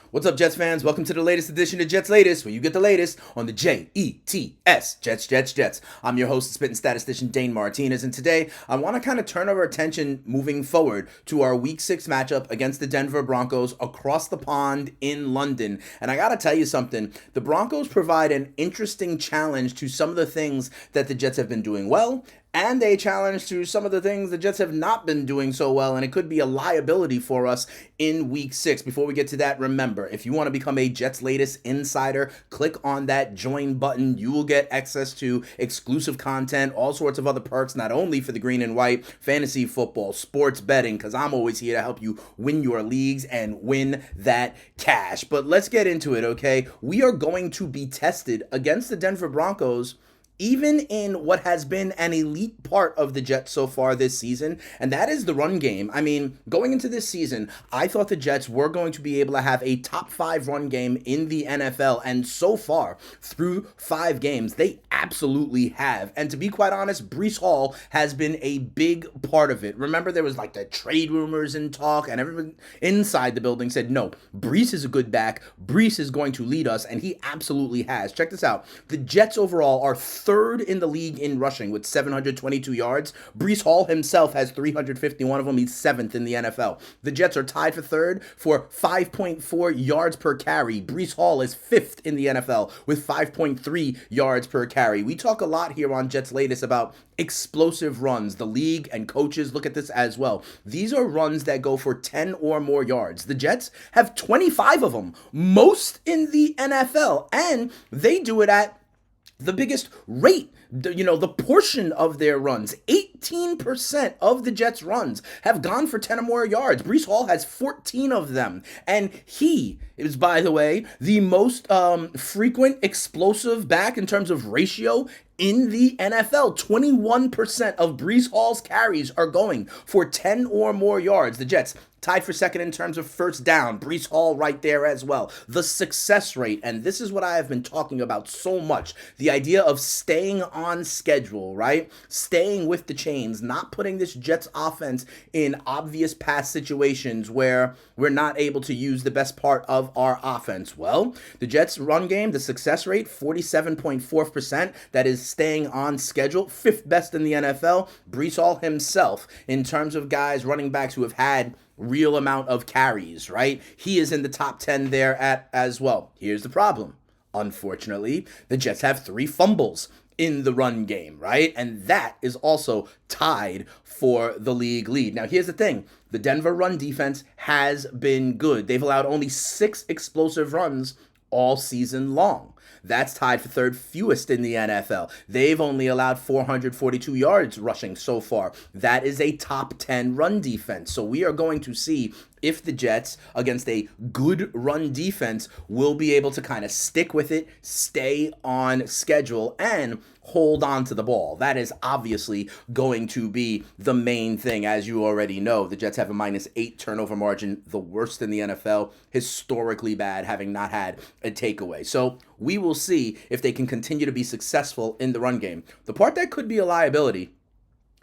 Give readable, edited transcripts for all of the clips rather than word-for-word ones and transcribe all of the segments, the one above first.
What's up, Jets fans? Welcome to the latest edition of Jets Latest, where you get the latest on the Jets, Jets. I'm your host, spitting statistician Dane Martinez, and today I want to kind of turn our attention moving forward to our Week 6 matchup against the Denver Broncos across the pond in London. And I got to tell you something, the Broncos provide an interesting challenge to some of the things that the Jets have been doing well, and a challenge to some of the things the Jets have not been doing so well, and it could be a liability for us in Week 6. Before we get to that, remember, if you want to become a Jets Latest insider, click on that join button. You will get access to exclusive content, all sorts of other perks, not only for the green and white, fantasy football, sports betting, because I'm always here to help you win your leagues and win that cash. But let's get into it, okay? We are going to be tested against the Denver Broncos, even in what has been an elite part of the Jets so far this season, and that is the run game. I mean, going into this season, I thought the Jets were going to be able to have a top 5 run game in the NFL, and so far, through 5 games, they absolutely have. And to be quite honest, Breece Hall has been a big part of it. Remember, there was like the trade rumors and talk, and everyone inside the building said, no, Breece is a good back, Breece is going to lead us, and he absolutely has. Check this out. The Jets overall are third in the league in rushing with 722 yards. Breece Hall himself has 351 of them. He's 7th in the NFL. The Jets are tied for third for 5.4 yards per carry. Breece Hall is 5th in the NFL with 5.3 yards per carry. We talk a lot here on Jets Latest about explosive runs. The league and coaches look at this as well. These are runs that go for 10 or more yards. The Jets have 25 of them, most in the NFL, and they do it at the biggest rate. The portion of their runs, 18% of the Jets' runs have gone for 10 or more yards. Breece Hall has 14 of them. And he is, by the way, the most frequent explosive back in terms of ratio in the NFL. 21% of Breece Hall's carries are going for 10 or more yards. The Jets tied for second in terms of first down. Breece Hall right there as well. The success rate, and this is what I have been talking about so much, the idea of staying on schedule, right? Staying with the chains, not putting this Jets offense in obvious pass situations where we're not able to use the best part of our offense. Well, the Jets run game, the success rate, 47.4%. That is staying on schedule, 5th best in the NFL. Breece Hall himself, in terms of guys, running backs who have had real amount of carries, right? He is in the top 10 there as well. Here's the problem. Unfortunately, the Jets have 3 fumbles in the run game, right? And that is also tied for the league lead. Now, here's the thing. The Denver run defense has been good. They've allowed only 6 explosive runs all season long. That's tied for third fewest in the NFL. They've only allowed 442 yards rushing so far. That is a top 10 run defense. So we are going to see if the Jets, against a good run defense, will be able to kind of stick with it, stay on schedule, and hold on to the ball. That is obviously going to be the main thing. As you already know, the Jets have a -8 turnover margin, the worst in the NFL, historically bad, having not had a takeaway. So we will see if they can continue to be successful in the run game. The part that could be a liability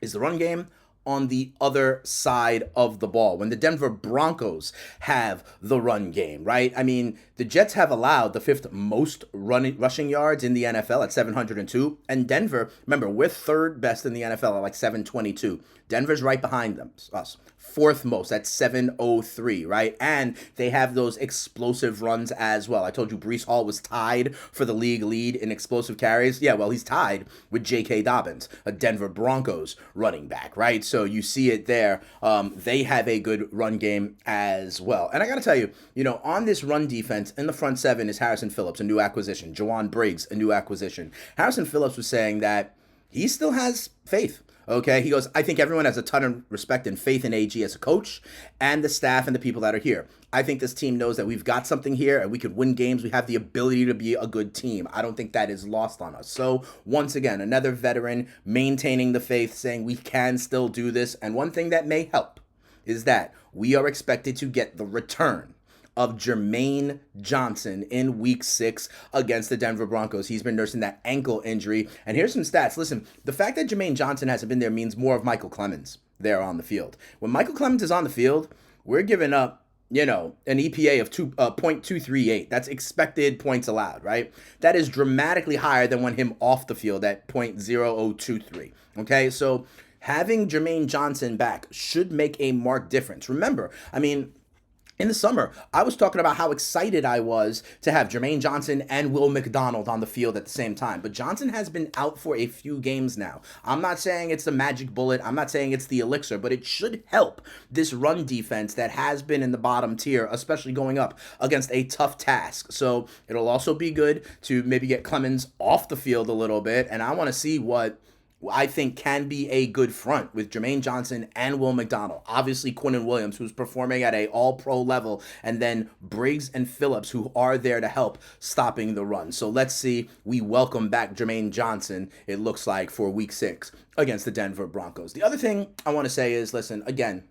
is the run game on the other side of the ball. When the Denver Broncos have the run game, right? I mean, the Jets have allowed the 5th most rushing yards in the NFL at 702. And Denver, remember, we're 3rd best in the NFL at like 722. Denver's right behind us. 4th most at 703, right? And they have those explosive runs as well. I told you Breece Hall was tied for the league lead in explosive carries. Yeah, well, he's tied with J.K. Dobbins, a Denver Broncos running back, right? So you see it there. They have a good run game as well. And I got to tell you, on this run defense, in the front 7 is Harrison Phillips, a new acquisition. Jawan Briggs, a new acquisition. Harrison Phillips was saying that he still has faith. Okay, he goes, I think everyone has a ton of respect and faith in AG as a coach and the staff and the people that are here. I think this team knows that we've got something here and we could win games. We have the ability to be a good team. I don't think that is lost on us. So once again, another veteran maintaining the faith, saying we can still do this. And one thing that may help is that we are expected to get the return of Jermaine Johnson in Week 6 against the Denver Broncos. He's been nursing that ankle injury. And here's some stats. Listen, the fact that Jermaine Johnson hasn't been there means more of Michael Clemens there on the field. When Michael Clemens is on the field, we're giving up an EPA of 0.238. That's expected points allowed, right? That is dramatically higher than when him off the field at 0.0023. Okay, so having Jermaine Johnson back should make a marked difference. Remember, I mean, in the summer, I was talking about how excited I was to have Jermaine Johnson and Will McDonald on the field at the same time. But Johnson has been out for a few games now. I'm not saying it's the magic bullet. I'm not saying it's the elixir, but it should help this run defense that has been in the bottom tier, especially going up against a tough task. So it'll also be good to maybe get Clemens off the field a little bit. And I want to see what I think can be a good front with Jermaine Johnson and Will McDonald. Obviously, Quinnen Williams, who's performing at a all-pro level, and then Briggs and Phillips, who are there to help stopping the run. So let's see. We welcome back Jermaine Johnson, it looks like, for Week 6 against the Denver Broncos. The other thing I want to say is, listen, again,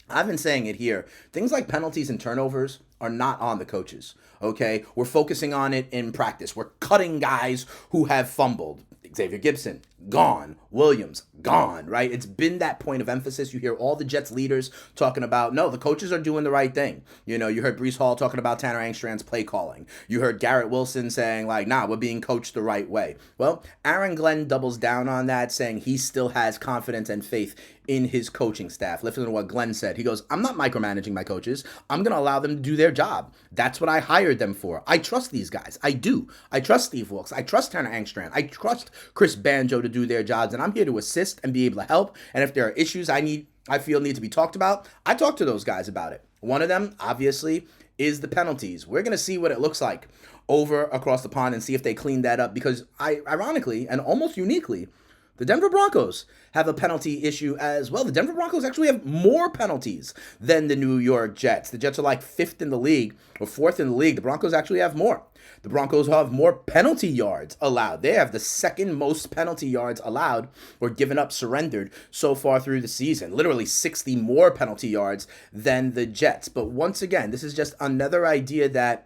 I've been saying it here. Things like penalties and turnovers are not on the coaches, okay? We're focusing on it in practice. We're cutting guys who have fumbled. Xavier Gipson, gone. Williams, gone, right? It's been that point of emphasis. You hear all the Jets leaders talking about, no, the coaches are doing the right thing. You heard Breece Hall talking about Tanner Angstrand's play calling. You heard Garrett Wilson saying, nah, we're being coached the right way. Well, Aaron Glenn doubles down on that, saying he still has confidence and faith in his coaching staff. Listen to what Glenn said. He goes, I'm not micromanaging my coaches. I'm going to allow them to do their job. That's what I hired them for. I trust these guys. I do. I trust Steve Wilkes. I trust Tanner Angstrand. I trust Chris Banjo to do their jobs, and I'm here to assist and be able to help. And if there are issues I feel need to be talked about, I talk to those guys about it. One of them, obviously, is the penalties. We're going to see what it looks like over across the pond and see if they clean that up, because ironically and almost uniquely, the Denver Broncos have a penalty issue as well. The Denver Broncos actually have more penalties than the New York Jets. The Jets are like 5th in the league or 4th in the league. The Broncos actually have more. The Broncos have more penalty yards allowed. They have the second most penalty yards allowed or given up, surrendered so far through the season. Literally 60 more penalty yards than the Jets. But once again, this is just another idea that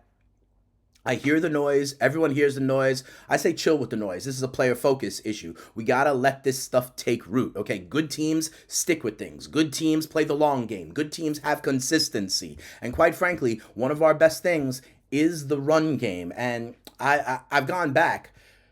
I hear the noise. Everyone hears the noise. I say chill with the noise. This is a player focus issue. We got to let this stuff take root. Okay, good teams stick with things. Good teams play the long game. Good teams have consistency. And quite frankly, one of our best things is the run game. And I've gone back.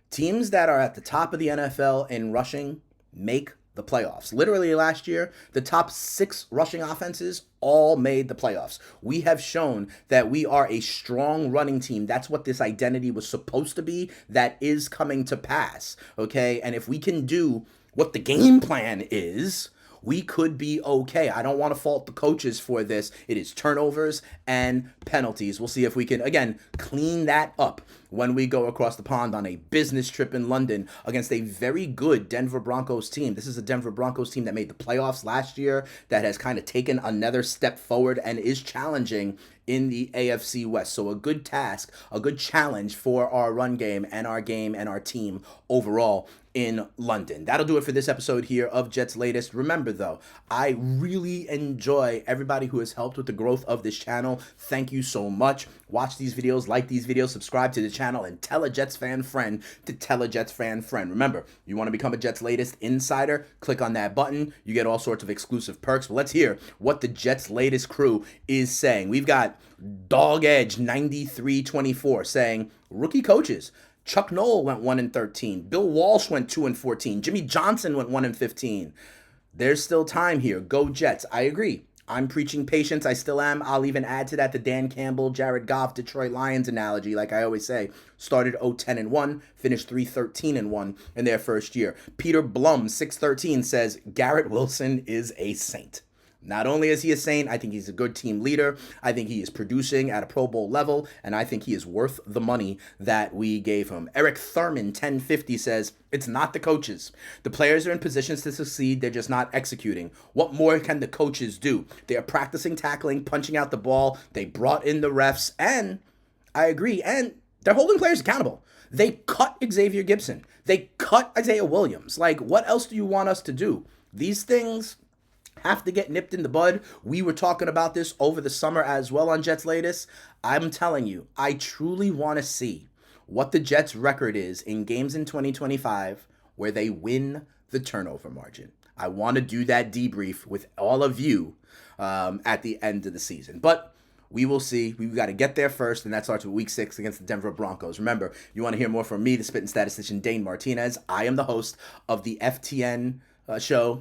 Teams that are at the top of the NFL in rushing make the playoffs. Literally last year, the top 6 rushing offenses all made the playoffs. We have shown that we are a strong running team. That's what this identity was supposed to be. That is coming to pass, okay? And if we can do what the game plan is, we could be okay. I don't want to fault the coaches for this. It is turnovers and penalties. We'll see if we can, again, clean that up when we go across the pond on a business trip in London against a very good Denver Broncos team. This is a Denver Broncos team that made the playoffs last year, that has kind of taken another step forward and is challenging in the AFC West. So a good task, a good challenge for our run game and our team overall in London. That'll do it for this episode here of Jets Latest. Remember though, I really enjoy everybody who has helped with the growth of this channel. Thank you so much. Watch these videos, like these videos, subscribe to the channel, and tell a Jets fan friend to tell a Jets fan friend. Remember, you want to become a Jets Latest insider? Click on that button. You get all sorts of exclusive perks. But let's hear what the Jets Latest crew is saying. We've got Dog Edge 9324 saying, rookie coaches. Chuck Noll went 1-13. Bill Walsh went 2-14. Jimmy Johnson went 1-15. There's still time here. Go Jets. I agree. I'm preaching patience. I still am. I'll even add to that the Dan Campbell, Jared Goff, Detroit Lions analogy. Like I always say, started 0-10-1, finished 3-13-1 in their first year. Peter Blum, 613, says Garrett Wilson is a saint. Not only is he a saint, I think he's a good team leader. I think he is producing at a Pro Bowl level, and I think he is worth the money that we gave him. Eric Thurman, 1050, says, it's not the coaches. The players are in positions to succeed. They're just not executing. What more can the coaches do? They are practicing tackling, punching out the ball. They brought in the refs, and I agree, and they're holding players accountable. They cut Xavier Gipson. They cut Isaiah Williams. Like, what else do you want us to do? These things have to get nipped in the bud. We were talking about this over the summer as well on Jets Latest. I'm telling you, I truly want to see what the Jets' record is in games in 2025 where they win the turnover margin. I want to do that debrief with all of you at the end of the season. But We will see. We've got to get there first, and that starts with week 6 against the Denver Broncos. Remember, if you want to hear more from me, the spitting statistician Dane Martinez, I am the host of the FTN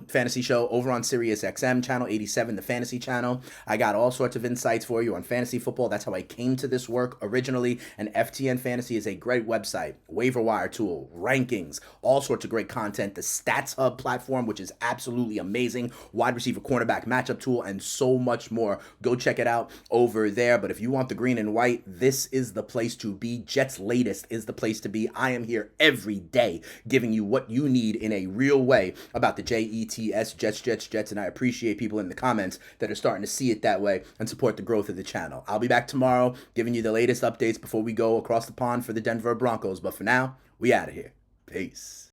fantasy show over on Sirius XM, channel 87, the fantasy channel. I got all sorts of insights for you on fantasy football. That's how I came to this work originally. And FTN Fantasy is a great website, waiver wire tool, rankings, all sorts of great content. The Stats Hub platform, which is absolutely amazing, wide receiver cornerback matchup tool, and so much more. Go check it out over there. But if you want the green and white, this is the place to be. Jets Latest is the place to be. I am here every day giving you what you need in a real way about the Jets, Jets, and I appreciate people in the comments that are starting to see it that way and support the growth of the channel. I'll be back tomorrow giving you the latest updates before we go across the pond for the Denver Broncos, but for now, we out of here. Peace.